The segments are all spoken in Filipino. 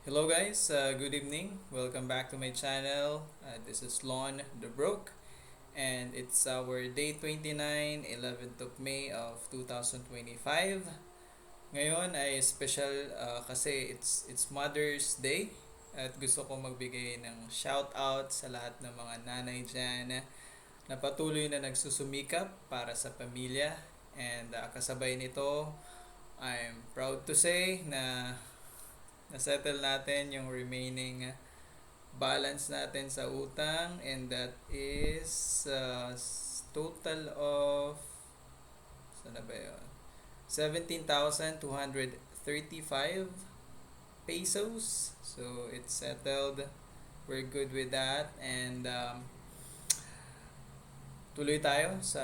Hello guys, good evening. Welcome back to my channel. This is Lon the Broke and it's our day 29, 11th of May of 2025. Ngayon ay special kasi it's Mother's Day at gusto ko magbigay ng shout out sa lahat ng mga nanay dyan na patuloy na nagsusumikap para sa pamilya and kasabay nito I'm proud to say na nasettle natin yung remaining balance natin sa utang, and that is total of sana ba yun? 17,235 pesos. So it's settled. We're good with that, and tuloy tayo sa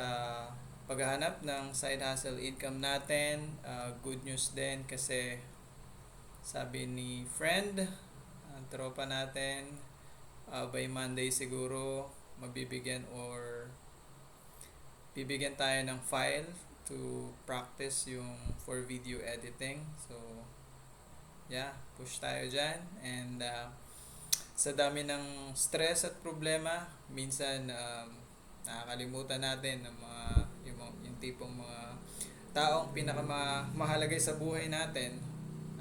paghahanap ng side hustle income natin. Good news din kasi sabi ni friend, ang tropa natin, by Monday siguro mabibigyan or bibigyan tayo ng file to practice yung for video editing. So yeah, push tayo dyan. And sa dami ng stress at problema, minsan nakakalimutan natin ng mga yung tipong mga taong pinakamahalaga sa buhay natin.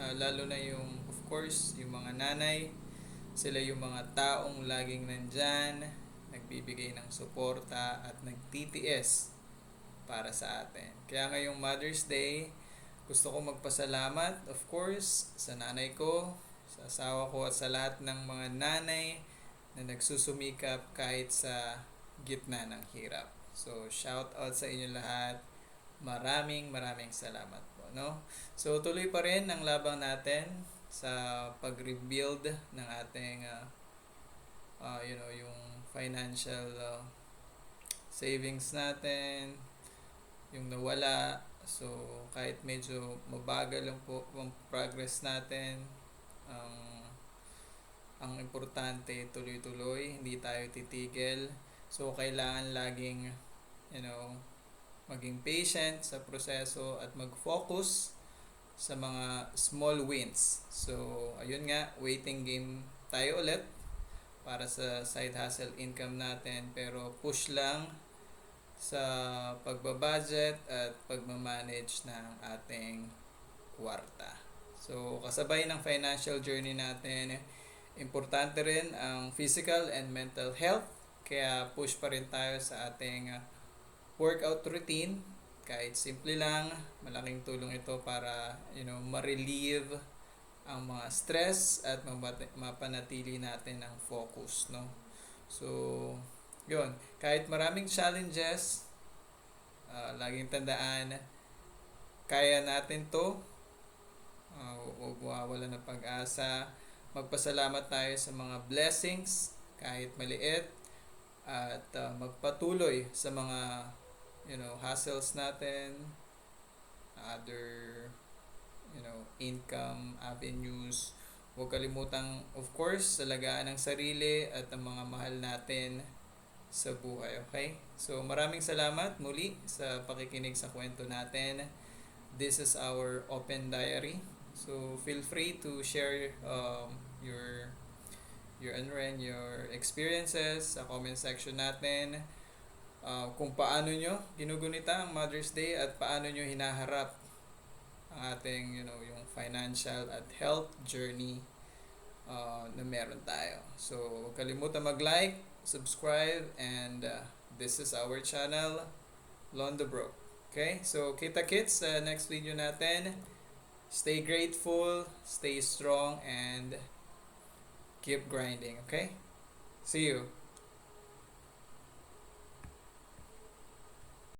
Lalo na yung, of course, yung mga nanay. Sila yung mga taong laging nandyan, nagbibigay ng suporta at nagtitiis para sa atin. Kaya ngayong Mother's Day, gusto ko magpasalamat, of course, sa nanay ko, sa asawa ko at sa lahat ng mga nanay na nagsusumikap kahit sa gitna ng hirap. So, shout out sa inyo lahat. Maraming salamat po, no? So tuloy pa rin ang labang natin sa pag-rebuild ng ating yung financial savings natin, yung nawala. So kahit medyo mabagal lang po ang progress natin, ang importante tuloy-tuloy, hindi tayo titigil. So kailangan laging maging patient sa proseso at mag-focus sa mga small wins. So, ayun nga, waiting game tayo ulit para sa side hustle income natin, pero push lang sa pagbabudget at pagmamanage ng ating kwarta. So, kasabay ng financial journey natin, importante rin ang physical and mental health, kaya push pa rin tayo sa ating workout routine. Kahit simple lang, malaking tulong ito para ma-relieve ang mga stress at mapanatili natin ang focus, no? So yun, kahit maraming challenges, laging tandaan, kaya natin to. Huwag mawawala ng pag-asa. Magpasalamat tayo sa mga blessings kahit maliit, at magpatuloy sa mga hustles natin, other income avenues. Huwag kalimutang, of course, alagaan ang sarili at ang mga mahal natin sa buhay. Okay? So maraming salamat muli sa pakikinig sa kwento natin. This is our open diary. So feel free to share your experiences sa comment section natin. Kung paano nyo ginugunita ang Mother's Day at paano nyo hinaharap ang ating yung financial at health journey na meron tayo. So huwag kalimutan mag-like, subscribe, and this is our channel, Lon the Broke. Okay? So kita-kits sa next video natin. Stay grateful, stay strong, and keep grinding. Okay? See you.